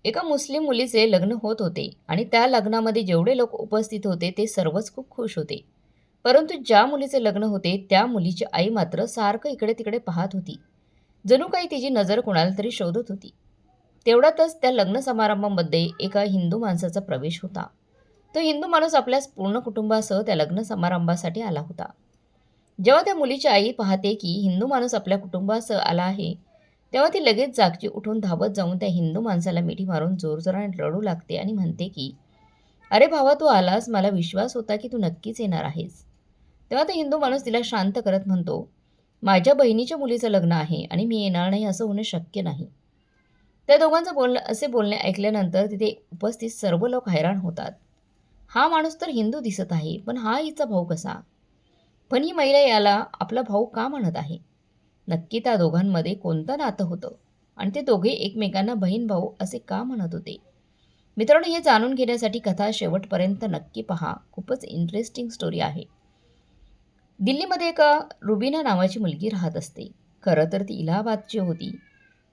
एका मुस्लिम मुलीचे लग्न होत होते आणि त्या लग्नामध्ये जेवढे लोक उपस्थित होते ते सर्वच खूप खुश होते. परंतु ज्या मुलीचे लग्न होते त्या मुलीची आई मात्र सारखं इकडे तिकडे पाहत होती. जणू काही तिची नजर कोणाला तरी शोधत होती. तेवढ्यातच त्या लग्न समारंभामध्ये एका हिंदू माणसाचा प्रवेश होता. तो हिंदू माणूस आपल्या पूर्ण कुटुंबासह त्या लग्न समारंभासाठी आला होता. जेव्हा त्या मुलीची आई पाहते की हिंदू माणूस आपल्या कुटुंबासह आला आहे, तेव्हा ती लगेच जागची उठून धावत जाऊन त्या हिंदू माणसाला मिठी मारून जोरजोराने रडू लागते आणि म्हणते की, "अरे भावा, तू आलास, मला विश्वास होता की तू नक्कीच येणार आहेस." तेव्हा तो हिंदू माणूस तिला शांत करत म्हणतो, "माझ्या बहिणीच्या मुलीचं लग्न आहे आणि मी येणार नाही असं होणं शक्य नाही." त्या दोघांचं असे बोलणे ऐकल्यानंतर तिथे उपस्थित सर्व लोक हैराण होतात. हा माणूस तर हिंदू दिसत आहे, पण हा हिचा भाऊ कसा? पण ही महिला याला आपला भाऊ का म्हणत आहे? नक्की त्या दोघांमध्ये कोणतं नातं होतं? आणि ते दोघे एकमेकांना बहीण भाऊ असे का म्हणत होते? मित्रांनो, हे जाणून घेण्यासाठी कथा शेवटपर्यंत नक्की पहा. खूपच इंटरेस्टिंग स्टोरी आहे. दिल्लीमध्ये एका रुबीना नावाची मुलगी राहत असते. खरं तर ती इलाहाबादची होती.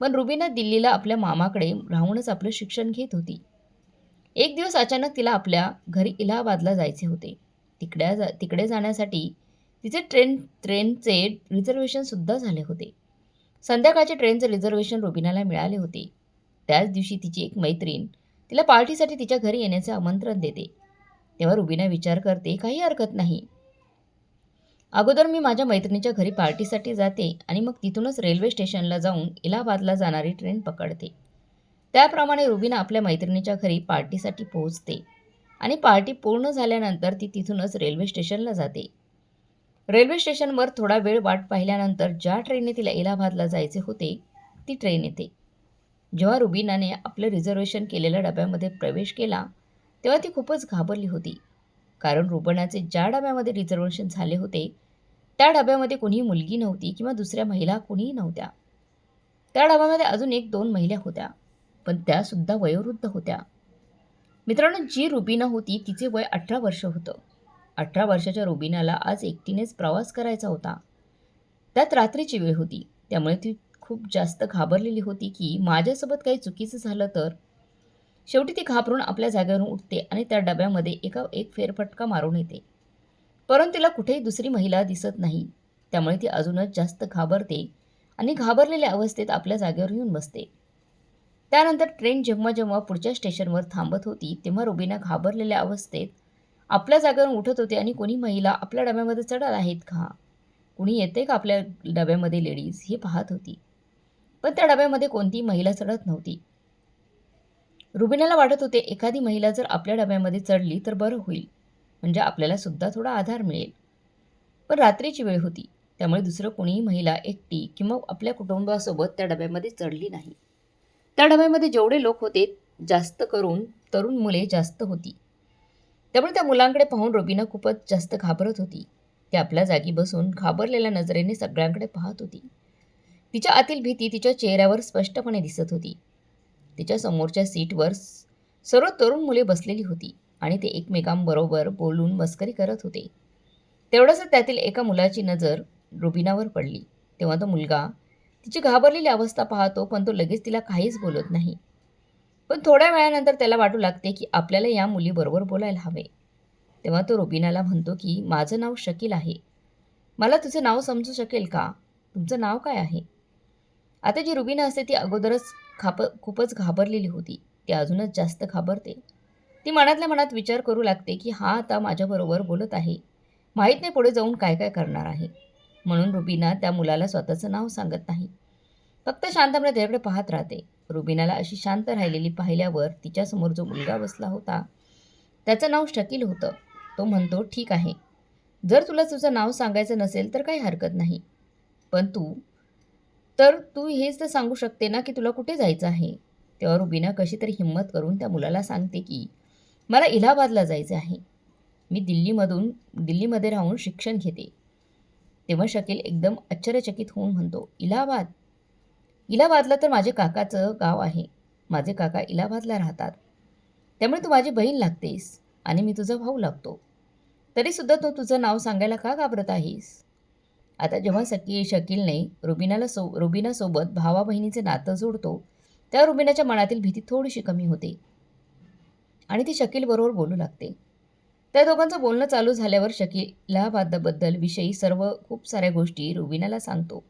पण रुबीना दिल्लीला आपल्या मामाकडे राहूनच आपलं शिक्षण घेत होती. एक दिवस अचानक तिला आपल्या घरी इलाहाबादला जायचे होते. तिकडे जाण्यासाठी तिचे ट्रेनचे रिझर्वेशनसुद्धा झाले होते. संध्याकाळचे ट्रेनचे रिझर्वेशन रुबीनाला मिळाले होते. त्याच दिवशी तिची एक मैत्रीण तिला पार्टीसाठी तिच्या घरी येण्याचे आमंत्रण देते. तेव्हा रुबीना विचार करते, काही हरकत नाही. अगोदर मी माझ्या मैत्रिणीच्या घरी पार्टीसाठी जाते आणि मग तिथूनच रेल्वे स्टेशनला जाऊन इलाहाबादला जाणारी ट्रेन पकडते. त्याप्रमाणे रुबीना आपल्या मैत्रिणीच्या घरी पार्टीसाठी पोहोचते आणि पार्टी पूर्ण झाल्यानंतर ती तिथूनच रेल्वे स्टेशनला जाते. रेल्वे स्टेशनवर थोडा वेळ वाट पाहिल्यानंतर ज्या ट्रेनने तिला इलाहाबादला जायचे होते, ती ट्रेन येते. जेव्हा रुबीनाने आपलं रिझर्वेशन केलेल्या डब्यामध्ये प्रवेश केला, तेव्हा ती खूपच घाबरली होती. कारण रुबीनाचे ज्या डब्यामध्ये रिझर्वेशन झाले होते, त्या डब्यामध्ये कोणीही मुलगी नव्हती किंवा दुसऱ्या महिला कोणीही नव्हत्या. त्या डब्यामध्ये अजून 1-2 महिला होत्या, पण त्यासुद्धा वयोवृद्ध होत्या. मित्रांनो, जी रुबीना होती तिचे वय 18 वर्ष होतं. 18 वर्षाच्या रुबीनाला आज एकटीनेच प्रवास करायचा होता. त्यात रात्रीची वेळ होती. त्यामुळे ती खूप जास्त घाबरलेली होती की माझ्यासोबत काही चुकीचं झालं तर. शेवटी ती घाबरून आपल्या जागेवरून उठते आणि त्या डब्यामध्ये एक फेरफटका मारून येते. परंतु तिला कुठेही दुसरी महिला दिसत नाही. त्यामुळे ती अजूनच जास्त घाबरते आणि घाबरलेल्या अवस्थेत आपल्या जागेवर येऊन बसते. त्यानंतर ट्रेन जेव्हा जेव्हा पुढच्या स्टेशनवर थांबत होती, तेव्हा रुबीना घाबरलेल्या अवस्थेत आपल्या जागेवरून उठत होते आणि कोणी महिला आपल्या डब्यामध्ये चढत आहेत का? कुणी येते का आपल्या डब्यामध्ये लेडीज? हे पाहत होती. पण त्या डब्यामध्ये कोणतीही महिला चढत नव्हती. रुबीनाला वाटत होते, एखादी महिला जर आपल्या डब्यामध्ये चढली तर बरं होईल. म्हणजे आपल्याला सुद्धा थोडा आधार मिळेल. पण रात्रीची वेळ होती. त्यामुळे दुसरं कोणीही महिला एकटी किंवा आपल्या कुटुंबासोबत त्या डब्यामध्ये चढली नाही. त्या डब्यामध्ये जेवढे लोक होते, जास्त करून तरुण मुले जास्त होती. त्यामुळे त्या मुलांकडे पाहून रुबीना खूपच जास्त घाबरत होती. ती आपल्या जागी बसून घाबरलेल्या नजरेने सगळ्यांकडे पाहत होती. तिच्या आतील भीती तिच्या चेहऱ्यावर स्पष्टपणे दिसत होती. तिच्या समोरच्या सीटवर सर्व तरुण मुले बसलेली होती आणि ते एकमेकांबरोबर बोलून मस्करी करत होते. तेवढंच त्यातील एका मुलाची नजर रुबीनावर पडली. तेव्हा तो मुलगा तिची घाबरलेली अवस्था पाहतो, पण तो लगेच तिला काहीच बोलत नाही. पण थोड्या वेळानंतर त्याला वाटू लागते की आपल्याला या मुलीबरोबर बोलायला हवे. तेव्हा तो रुबीनाला म्हणतो की माझं नाव शकील आहे. मला तुझं नाव समजू शकेल का? तुमचं नाव काय आहे? आता जी रुबीना असते ती अगोदरच खूपच घाबरलेली होती. ती अजूनच जास्त घाबरते. ती मनातल्या मनात विचार करू लागते की हा आता माझ्याबरोबर बोलत आहे. माहीत नाही पुढे जाऊन काय काय करणार आहे. म्हणून रुबीना त्या मुलाला स्वतःचं नाव सांगत नाही. फक्त शांतपणे त्याच्याकडे पाहत राहते. रुबीनाला अशी शांत राहिलेली पाहिल्यावर तिच्यासमोर जो मुलगा बसला होता, त्याचं नाव शकील होतं. तो म्हणतो, "ठीक आहे. जर तुला तुझं नाव सांगायचं नसेल तर काही हरकत नाही. पण तू हेच तर सांगू शकते ना की तुला कुठे जायचं आहे?" तेव्हा रुबीना कशी तरी हिंमत करून त्या मुलाला सांगते की मला इलाहाबादला जायचे आहे. मी दिल्लीमध्ये राहून शिक्षण घेते. तेव्हा शकील एकदम आश्चर्यचकित होऊन म्हणतो, "इलाहाबाद? इलाहाबादला तर माझे काकाचं गाव आहे. माझे काका इलाहाबादला राहतात. त्यामुळे तू माझी बहीण लागतेस आणि मी तुझा भाऊ लागतो. तरीसुद्धा तू तुझं नाव सांगायला का घाबरत आहेस?" आता जेव्हा शकीलने रुबीनासोबत भावा-बहिणीचे नातं जोडतो, त्या रुबिनाच्या मनातील भीती थोडीशी कमी होते आणि ती शकीलबरोबर बोलू लागते. त्या दोघांचं बोलणं चालू झाल्यावर शकील इलाहाबादबद्दल विषयी सर्व खूप साऱ्या गोष्टी रुबिनाला सांगतो.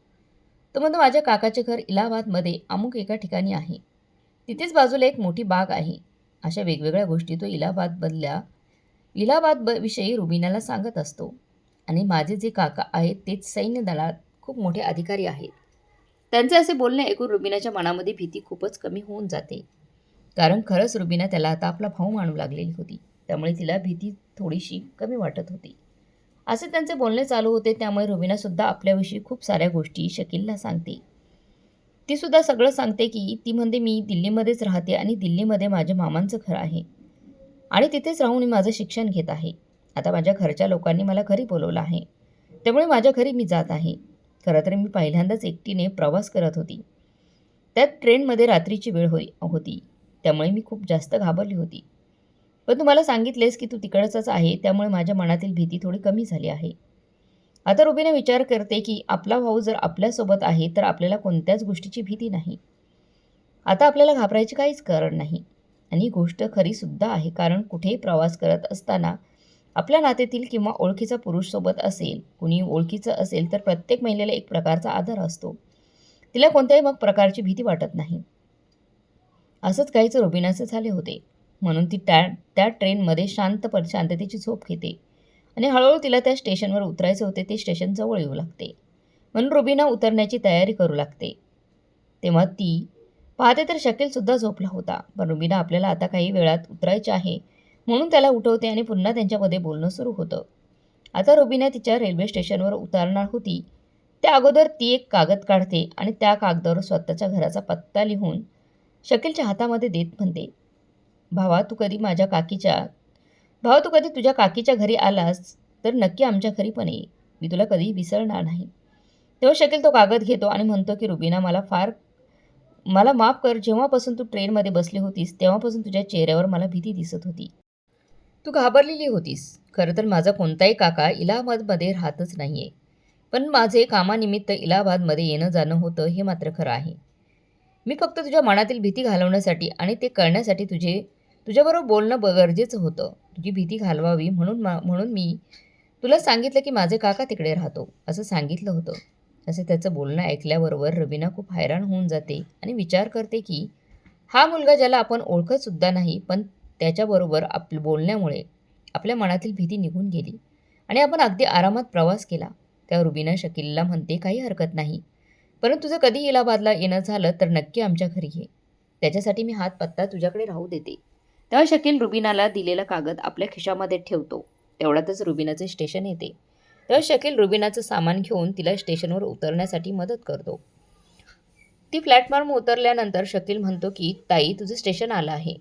तो म्हणतो, माझ्या काकाचे घर इलाहाबादमध्ये अमुक एका ठिकाणी आहे. तिथेच बाजूला एक मोठी बाग आहे. अशा वेगवेगळ्या गोष्टी तो इलाहाबाद विषयी रुबिनाला सांगत असतो. आणि माझे जे काका आहेत तेच सैन्य दलात खूप मोठे अधिकारी आहेत. त्यांचे असे बोलणे ऐकून रुबिनाच्या मनामध्ये भीती खूपच कमी होऊन जाते. कारण खरंच रुबिना त्याला आता आपला भाऊ मानू लागलेली होती. त्यामुळे तिला भीती थोडीशी कमी वाटत होती. असे त्यांचे बोलणे चालू होते. त्यामुळे रुबिनासुद्धा आपल्याविषयी खूप साऱ्या गोष्टी शकीलला सांगते. ती सुद्धा सगळं सांगते की ती म्हणते, मी दिल्लीमध्येच राहते आणि दिल्लीमध्ये माझ्या मामांचं घर आहे आणि तिथेच राहून मी माझं शिक्षण घेत आहे. आता माझ्या घरच्या लोकांनी मला घरी बोलवलं आहे. त्यामुळे माझ्या घरी मी जात आहे. खरं तर मी पहिल्यांदाच एकटीने प्रवास करत होती. त्यात ट्रेनमध्ये रात्रीची वेळ होती. त्यामुळे मी खूप जास्त घाबरली होती. पण तू मला सांगितलेस की तू तिकडचाच आहे, त्यामुळे माझ्या मनातील भीती थोडी कमी झाली आहे. आता रुबीना विचार करते की आपला भाऊ जर आपल्यासोबत आहे तर आपल्याला कोणत्याच गोष्टीची भीती नाही. आता आपल्याला घाबरायचे काहीच कारण नाही. आणि ही गोष्ट खरीसुद्धा आहे, कारण कुठेही प्रवास करत असताना आपल्या नात्यातील किंवा ओळखीचा पुरुष सोबत असेल, कुणी ओळखीचं असेल, तर प्रत्येक महिलेला एक प्रकारचा आदर असतो. तिला कोणत्याही मग प्रकारची भीती वाटत नाही. असंच काहीच रुबिनाचे झाले होते. म्हणून ती त्या ट्रेनमध्ये शांततेची झोप घेते आणि हळूहळू तिला त्या स्टेशनवर उतरायचे होते. ते स्टेशन जवळ येऊ लागते. म्हणून रुबिना उतरण्याची तयारी करू लागते. तेव्हा ती पाहते तर शकीलसुद्धा झोपला होता. पण रुबिना आपल्याला आता काही वेळात उतरायचे आहे म्हणून त्याला उठवते आणि पुन्हा त्यांच्यामध्ये बोलणं सुरू होतं. आता रुबिना तिच्या रेल्वे स्टेशनवर उतरणार होती. त्या अगोदर ती एक कागद काढते आणि त्या कागदावर स्वतःच्या घराचा पत्ता लिहून शकीलच्या हातामध्ये देत म्हणते, भावा तू कधी तुझ्या काकीच्या घरी आलास तर नक्की आमच्या घरी पण ये. मी तुला कधीही विसरणार नाही. तेव्हा शकील तो कागद घेतो आणि म्हणतो की रुबिना, मला माफ कर. जेव्हापासून तू ट्रेनमध्ये बसली होतीस तेव्हापासून तुझ्या चेहऱ्यावर मला भीती दिसत होती. तू घाबरलेली होतीस. खरं तर माझा कोणताही काका इलाहाबादमध्ये राहतच नाहीये. पण माझे कामानिमित्त इलाहाबादमध्ये येणं जाणं होतं हे मात्र खरं आहे. मी फक्त तुझ्या मनातील भीती घालवण्यासाठी आणि ते कळण्यासाठी तुझ्याबरोबर बोलणं गरजेचं होतं. तुझी भीती घालवावी म्हणून मी तुला सांगितलं की माझे काका तिकडे राहतो असं सांगितलं होतं. असे त्याचं बोलणं ऐकल्याबरोबर रुबिना खूप हैराण होऊन जाते आणि विचार करते की हा मुलगा ज्याला आपण ओळखतसुद्धा नाही, पण त्याच्याबरोबर आपल्या बोलण्यामुळे आपल्या मनातील भीती निघून गेली आणि आपण अगदी आरामात प्रवास केला. त्या रुबिना शकीलला म्हणते, काही हरकत नाही, परंतु तुझं कधी इलाहाबादला येणं झालं तर नक्की आमच्या घरी ये. त्याच्यासाठी मी हात पत्ता तुझ्याकडे राहू देते. तेव्हा शकील रुबिनाला दिलेला कागद आपल्या खिशामध्ये ठेवतो. तेवढ्यातच रुबिनाचे स्टेशन येते. तेव्हा शकील रुबिनाचं सामान घेऊन तिला स्टेशनवर उतरण्यासाठी मदत करतो. ती प्लॅटफॉर्म उतरल्यानंतर शकील म्हणतो की ताई, तुझं स्टेशन आलं आहे.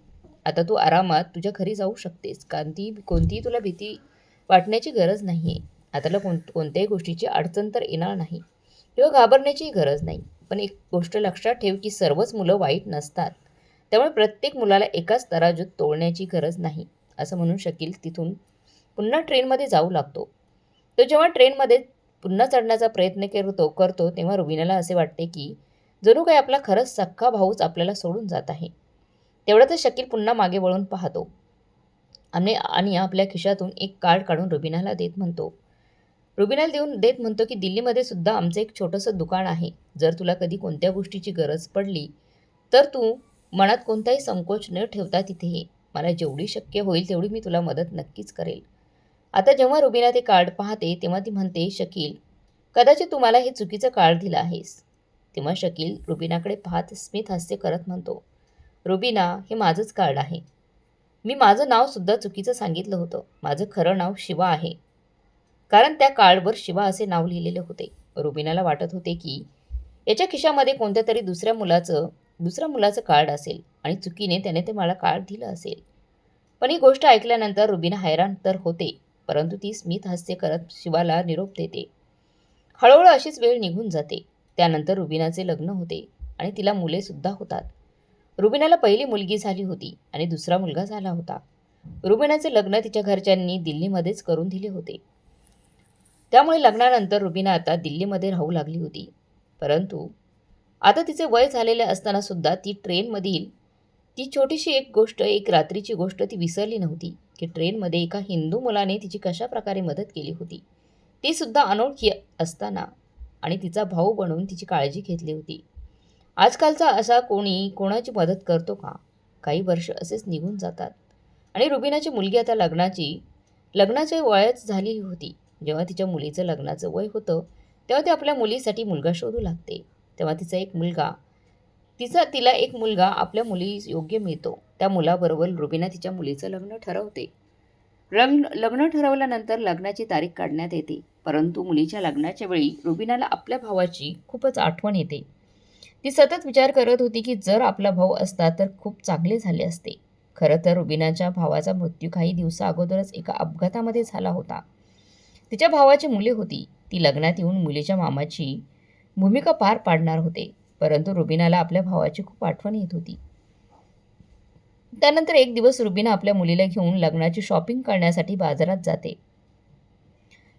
आता तू आरामात तुझ्या घरी जाऊ शकतेस. कोणतीही तुला भीती वाटण्याची गरज नाही आहे. आता कोणत्याही गोष्टीची अडचण तर येणार नाही किंवा घाबरण्याचीही गरज नाही. पण एक गोष्ट लक्षात ठेव की सर्वच मुलं वाईट नसतात. त्यामुळे प्रत्येक मुलाला एकाच तराजूत तोलण्याची गरज नाही. असं म्हणून शकील तिथून पुन्हा ट्रेनमध्ये जाऊ लागतो. तो जेव्हा ट्रेनमध्ये पुन्हा चढण्याचा प्रयत्न करतो तेव्हा रुबिनाला असे वाटते की जणू काही आपला खरंच सख्खा भाऊच आपल्याला सोडून जात आहे. तेवढ्यातच शकील पुन्हा मागे वळून पाहतो आणि आपल्या खिशातून एक कार्ड काढून रुबिनाला देत म्हणतो की दिल्लीमध्ये सुद्धा आमचं एक छोटंसं दुकान आहे. जर तुला कधी कोणत्या गोष्टीची गरज पडली तर तू मनात कोणताही संकोच न ठेवता तिथे ये. मला जेवढी शक्य होईल तेवढी मी तुला मदत नक्कीच करेल. आता जेव्हा रुबिना ते कार्ड पाहते तेव्हा ती म्हणते, शकील, कदाचित तू मला हे चुकीचं कार्ड दिलं आहेस. तेव्हा शकील रुबिनाकडे पाहत स्मित हास्य करत म्हणतो, रुबिना, हे माझंच कार्ड आहे. मी माझं नावसुद्धा चुकीचं सांगितलं होतं. माझं खरं नाव शिवा आहे. कारण त्या कार्डवर शिवा असे नाव लिहिलेले होते. रुबिनाला वाटत होते की याच्या खिशामध्ये कोणत्या तरी दुसऱ्या मुलाचं कार्ड असेल आणि चुकीने त्याने ते मला कार्ड दिलं असेल. पण ही गोष्ट ऐकल्यानंतर रुबिना हैराण तर होते, परंतु ती स्मित हास्य करत शिवाला निरोप देते. हळूहळू अशीच वेळ निघून जाते. त्यानंतर रुबिनाचे लग्न होते आणि तिला मुलेसुद्धा होतात. रुबिनाला पहिली मुलगी झाली होती आणि दुसरा मुलगा झाला होता. रुबिनाचे लग्न तिच्या घरच्यांनी दिल्लीमध्येच करून दिले होते. त्यामुळे लग्नानंतर रुबिना आता दिल्लीमध्ये राहू लागली होती. परंतु आता तिचे वय झालेले असताना सुद्धा ती ट्रेनमधील ती छोटीशी एक गोष्ट, एक रात्रीची गोष्ट ती विसरली नव्हती, की ट्रेनमध्ये एका हिंदू मुलाने तिची कशाप्रकारे मदत केली होती. ती सुद्धा अनोळखी असताना आणि तिचा भाऊ बनून तिची काळजी घेतली होती. आजकालचा असा कोणी कोणाची मदत करतो का? काही वर्ष असेच निघून जातात आणि रुबिनाची मुलगी आता लग्नाचे वयच झालेली होती. जेव्हा तिच्या मुलीचं लग्नाचं वय होतं, तेव्हा ती आपल्या मुलीसाठी मुलगा शोधू लागते. तेव्हा तिला एक मुलगा आपल्या मुली योग्य मिळतो. त्या मुलाबरोबर रुबिना तिच्या मुलीचं लग्न ठरवते. लग्न ठरवल्यानंतर लग्नाची तारीख काढण्यात येते. परंतु मुलीच्या लग्नाच्या वेळी रुबिनाला आपल्या भावाची खूपच आठवण येते. ती सतत विचार करत होती की जर आपला भाऊ असता तर खूप चांगले झाले असते. खरं तर रुबिनाच्या भावाचा मृत्यू काही दिवसा अगोदरच एका अपघातामध्ये झाला होता. तिच्या भावाची मुले होती. ती लग्नात येऊन मुलीच्या मामाची भूमिका पार पाडणार होते. परंतु रुबिनाला आपल्या भावाची खूप आठवण येत होती. त्यानंतर एक दिवस रुबिना आपल्या मुलीला घेऊन लग्नाची शॉपिंग करण्यासाठी बाजारात जाते.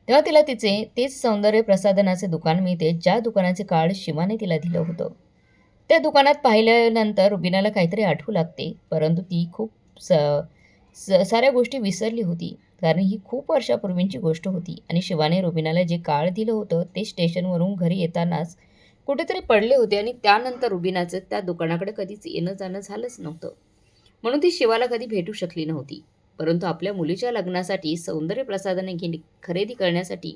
तेव्हा तिला तेच सौंदर्य प्रसाधनाचे दुकान मिळते, ज्या दुकानाचे कार्ड शिवाने तिला दिलं होतं. त्या दुकानात पाहिल्यानंतर रुबिनाला काहीतरी आठवू लागते, परंतु ती खूप साऱ्या गोष्टी विसरली होती, कारण ही खूप वर्षापूर्वीची गोष्ट होती आणि शिवाने रुबिनाला जे कार्ड दिलं होतं ते स्टेशनवरून घरी येतानाच कुठेतरी पडले होते आणि त्यानंतर रुबिनाचं त्या दुकानाकडे कधीच येणं जाणं झालंच नव्हतं. म्हणून ती शिवाला कधी भेटू शकली नव्हती. परंतु आपल्या मुलीच्या लग्नासाठी सौंदर्य प्रसाधने खरेदी करण्यासाठी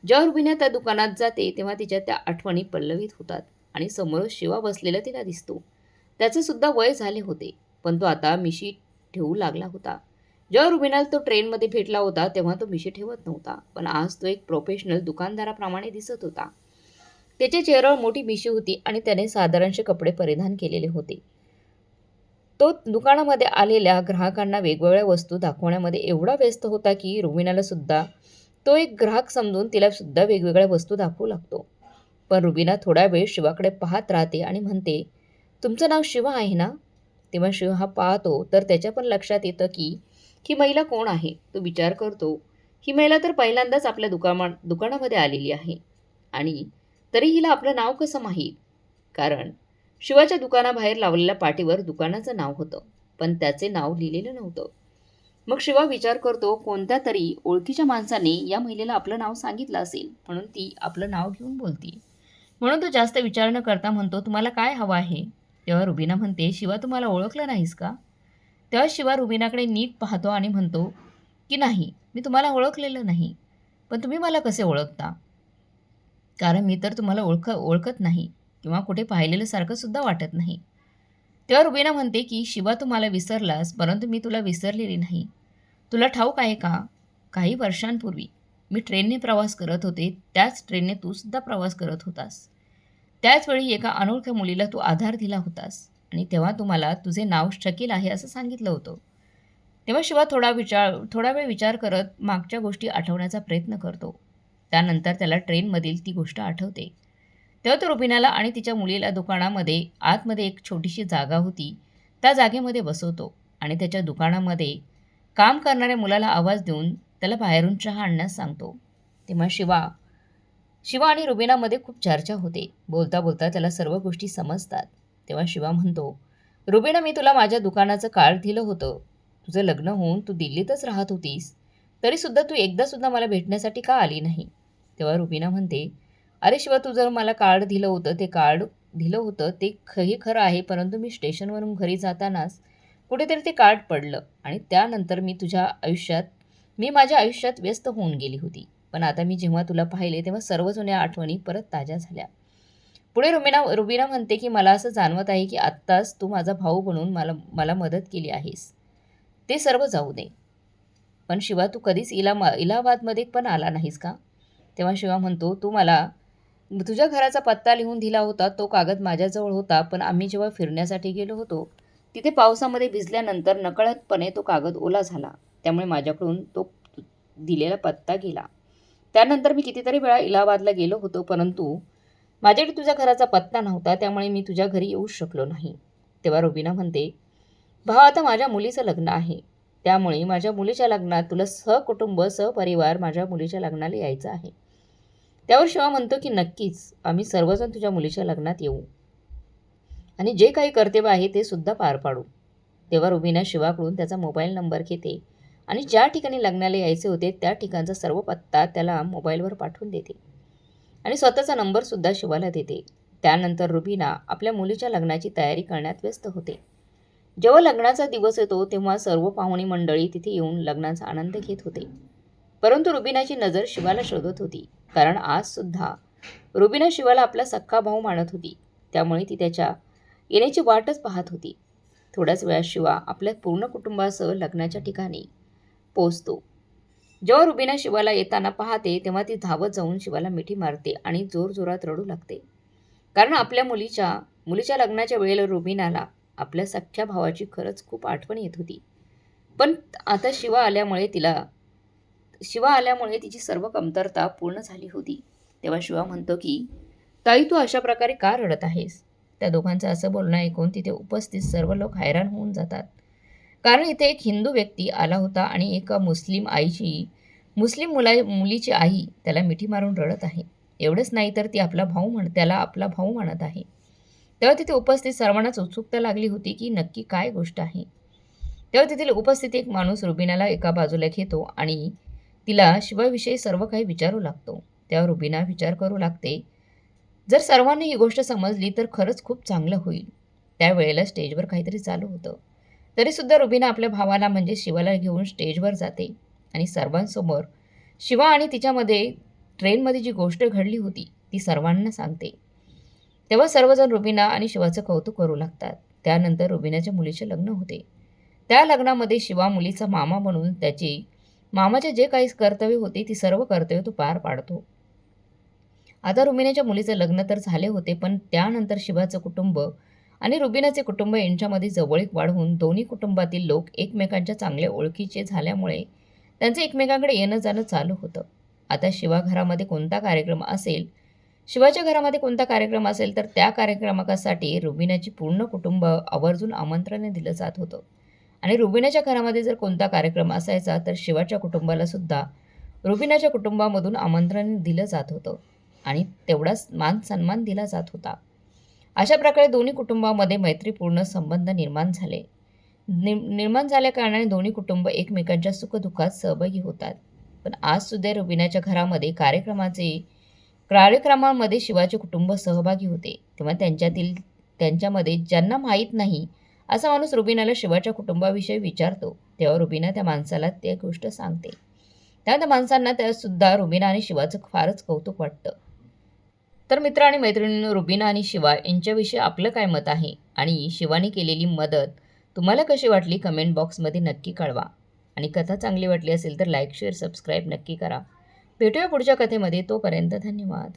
जेव्हा रुबिना त्या दुकानात जाते, तेव्हा तिच्या त्या आठवणी पल्लवित होतात आणि समोर शिवा बसलेला तिला दिसतो. त्याचे सुद्धा वय झाले होते, पण तो आता मिशी ठेवू लागला होता. जेव्हा रुबिनाला तो ट्रेनमध्ये भेटला होता, तेव्हा तो मिशी ठेवत नव्हता, पण आज तो एक प्रोफेशनल दुकानदाराप्रमाणे दिसत होता. त्याच्या चेहऱ्यावर मोठी मिशी होती आणि त्याने साधारणसे कपडे परिधान केलेले होते. तो दुकानामध्ये आलेल्या ग्राहकांना वेगवेगळ्या वस्तू दाखवण्यामध्ये एवढा व्यस्त होता की रुबिनाला सुद्धा तो एक ग्राहक समजून तिला सुद्धा वेगवेगळ्या वस्तू दाखवू लागतो. पण रुबिना थोडा वेळ शिवाकडे पाहत राहते आणि म्हणते, तुमचं नाव शिवा आहे ना? तेव्हा शिव हा पाहतो तर त्याच्या पण लक्षात येतं की ही महिला कोण आहे. तो विचार करतो, ही महिला तर पहिल्यांदाच आपल्या दुकानामध्ये आलेली आहे आणि तरी हिला आपलं नाव कसं माहीत? कारण शिवाच्या दुकानाबाहेर लावलेल्या पाटीवर दुकानाचं नाव होतं, पण त्याचे नाव लिहिलेलं नव्हतं. मग शिवा विचार करतो, कोणत्या तरी ओळखीच्या माणसाने या महिलेला आपलं नाव सांगितलं असेल, म्हणून ती आपलं नाव घेऊन बोलते. म्हणून तो जास्त विचार न करता म्हणतो, तुम्हाला काय हवं आहे? तेव्हा रुबिना म्हणते, शिवा तू मला ओळखलं नाहीस का? तेव्हा शिवा रुबिनाकडे नीट पाहतो आणि म्हणतो की नाही, मी तुम्हाला ओळखलेलं नाही. पण तुम्ही मला कसे ओळखता? कारण मी तर तुम्हाला ओळखत नाही किंवा कुठे पाहिलेलं सारखं सुद्धा वाटत नाही. तेव्हा रुबिना म्हणते की शिवा तू मला विसरलास, परंतु मी तुला विसरलेली नाही. तुला ठाऊक आहे का, काही वर्षांपूर्वी मी ट्रेनने प्रवास करत होते, त्याच ट्रेनने तू सुद्धा प्रवास करत होतास. त्याचवेळी एका अनोळख्या मुलीला तू आधार दिला होतास आणि तेव्हा तू मला तुझे नाव शकील आहे असं सांगितलं होतं. तेव्हा शिवा थोडा वेळ विचार करत मागच्या गोष्टी आठवण्याचा प्रयत्न करतो. त्यानंतर त्याला ट्रेनमधील ती गोष्ट आठवते. तेव्हा तो रुबिनाला आणि तिच्या मुलीला दुकानामध्ये आतमध्ये एक छोटीशी जागा होती, त्या जागेमध्ये बसवतो आणि त्याच्या दुकानामध्ये काम करणाऱ्या मुलाला आवाज देऊन त्याला बाहेरून चहा आणण्यास सांगतो. तेव्हा शिवा आणि रुबिनामध्ये खूप चर्चा होते. बोलता बोलता त्याला सर्व गोष्टी समजतात. तेव्हा शिवा म्हणतो, रुबिना, मी तुला माझ्या दुकानाचं कार्ड दिलं होतं. तुझं लग्न होऊन तू दिल्लीतच राहत होतीस, तरीसुद्धा तू एकदासुद्धा मला भेटण्यासाठी का आली नाही? तेव्हा रुबिना म्हणते, अरे शिवा, तू जर मला कार्ड दिलं होतं ते हे खरं आहे, परंतु मी स्टेशनवरून घरी जातानाच कुठेतरी ते कार्ड पडलं आणि त्यानंतर मी माझ्या आयुष्यात व्यस्त होऊन गेली होती. पण आता मी जेव्हा तुला पाहिले तेव्हा सर्व जुन्या आठवणी परत ताज्या झाल्या. पुढे रुबिना म्हणते की मला असं जाणवत आहे की आत्ताच तू माझा भाऊ बनून मला मदत केली आहेस. ते सर्व जाऊ दे, पण शिवा तू कधीच इलाहाबादमध्ये पण आला नाहीस का? तेव्हा शिवा म्हणतो, तू मला तुझ्या घराचा पत्ता लिहून दिला होता, तो कागद माझ्याजवळ होता, पण आम्ही जेव्हा फिरण्यासाठी गेलो होतो तिथे पावसामध्ये भिजल्यानंतर नकळतपणे तो कागद ओला झाला, त्यामुळे माझ्याकडून तो दिलेला पत्ता गेला. त्यानंतर मी कितीतरी वेळा इलाहाबादला गेलो होतो, परंतु माझ्याकडे तुझ्या घराचा पत्ता नव्हता, त्यामुळे मी तुझ्या घरी येऊच शकलो नाही. तेव्हा रुबिना म्हणते, भाऊ, आता माझ्या मुलीचं लग्न आहे, त्यामुळे माझ्या मुलीच्या लग्नात तुला सहकुटुंब सहपरिवार माझ्या मुलीच्या लग्नाला यायचं आहे. त्यावर शिवा म्हणतो की नक्कीच, आम्ही सर्वजण तुझ्या मुलीच्या लग्नात येऊ. आणि जे काही कर्तव्य आहे ते सुद्धा पार पाडू. तेव्हा रुबीना शिवाकडून त्याचा मोबाईल नंबर घेते आणि ज्या ठिकाणी लग्नाला यायचे होते त्या ठिकाणचा सर्व पत्ता त्याला मोबाईलवर पाठवून देते आणि स्वतःचा नंबरसुद्धा शिवाला देते. त्यानंतर रुबीना आपल्या मुलीच्या लग्नाची तयारी करण्यात व्यस्त होते. जेव्हा लग्नाचा दिवस येतो तेव्हा सर्व पाहुणी मंडळी तिथे येऊन लग्नाचा आनंद घेत होते. परंतु रुबीनाची नजर शिवाला शोधत होती, कारण आजसुद्धा रुबीना शिवाला आपला सख्खा भाऊ मानत होती. त्यामुळे ती त्याच्या येण्याची वाटच पाहत होती. थोड्याच वेळात शिवा आपल्या पूर्ण कुटुंबासह लग्नाच्या ठिकाणी पोहोचतो. जेव्हा रुबीना शिवाला येताना पाहते तेव्हा ती धावत जाऊन शिवाला मिठी मारते आणि जोरजोरात रडू लागते. कारण आपल्या मुलीच्या लग्नाच्या वेळेला रुबीनाला आपल्या सख्ख्या भावाची खरंच खूप आठवण येत होती. पण आता शिवा आल्यामुळे तिची सर्व कमतरता पूर्ण झाली होती. तेव्हा शिवा म्हणतो की, ताई तू अशा प्रकारे का रडत आहेस? त्या दोघांचं असं बोलणं ऐकून तिथे उपस्थित सर्व लोक हैराण होऊन जातात. कारण इथे एक हिंदू व्यक्ती आला होता आणि एका मुलीची आई त्याला मिठी मारून रडत आहे. एवढंच नाही तर ती त्याला आपला भाऊ म्हणत आहे. तेव्हा तिथे उपस्थित सर्वांनाच उत्सुकता लागली होती की नक्की काय गोष्ट आहे. तेव्हा तेथील उपस्थित एक माणूस रुबीनाला एका बाजूला घेतो आणि तिला शिवाविषयी सर्व काही विचारू लागतो. तेव्हा रुबीना विचार करू लागते, जर सर्वांनी ही गोष्ट समजली तर खरंच खूप चांगलं होईल. त्यावेळेला स्टेजवर काहीतरी चालू होतं. तरीसुद्धा रुबीना आपल्या भावाला म्हणजे शिवाला घेऊन स्टेजवर जाते आणि सर्वांसमोर शिवा आणि तिच्यामध्ये ट्रेनमध्ये जी गोष्ट घडली होती ती सर्वांना सांगते. तेव्हा सर्वजण रुबीना आणि शिवाचं कौतुक करू लागतात. त्यानंतर रुबीनाच्या मुलीचे लग्न होते. त्या लग्नामध्ये शिवा मुलीचा मामा म्हणून मामाचे जे काही कर्तव्य होते ती सर्व कर्तव्य तो पार पाडतो. आता रुबीनाच्या मुलीचे लग्न तर झाले होते, पण त्यानंतर शिवाचं कुटुंब आणि रुबीनाचे कुटुंब यांच्यामध्ये जवळीक वाढवून दोन्ही कुटुंबातील लोक एकमेकांच्या चांगल्या ओळखीचे झाल्यामुळे त्यांचं एकमेकांकडे येणं जाणं चालू होतं. आता शिवाच्या घरामध्ये कोणता कार्यक्रम असेल तर त्या कार्यक्रमासाठी रुबीनाची पूर्ण कुटुंब आवर्जून आमंत्रण दिलं जात होतं आणि रुबीनाच्या घरामध्ये जर कोणता कार्यक्रम असायचा तर शिवाच्या कुटुंबाला सुद्धा रुबीनाच्या कुटुंबामधून आमंत्रण दिलं जात होतं आणि तेवढाच मान सन्मान दिला जात होता. अशा प्रकारे दोन्ही कुटुंबामध्ये मैत्रीपूर्ण संबंध निर्माण झाल्या कारणाने दोन्ही कुटुंब एकमेकांच्या सुखदुःखात सहभागी होतात. पण आज सुद्धा रुबीनाच्या घरामध्ये कार्यक्रमामध्ये शिवाचे कुटुंब सहभागी होते. तेव्हा त्यांच्यामध्ये ज्यांना माहीत नाही असा माणूस रुबीनाला शिवाच्या कुटुंबाविषयी विचारतो. तेव्हा रुबीना त्या माणसाला ते गोष्ट सांगते. तेव्हा त्या माणसांना त्यासुद्धा रुबीना आणि शिवाचं फारच कौतुक वाटतं. तर मित्र आणि मैत्रिणींनो, रुबीना आणि शिवा यांच्याविषयी आपलं काय मत आहे आणि शिवाने केलेली मदत तुम्हाला कशी वाटली कमेंट बॉक्समध्ये नक्की कळवा. आणि कथा चांगली वाटली असेल तर लाईक, शेअर, सबस्क्राईब नक्की करा. भेटूया पुढच्या कथेमध्ये. तोपर्यंत धन्यवाद.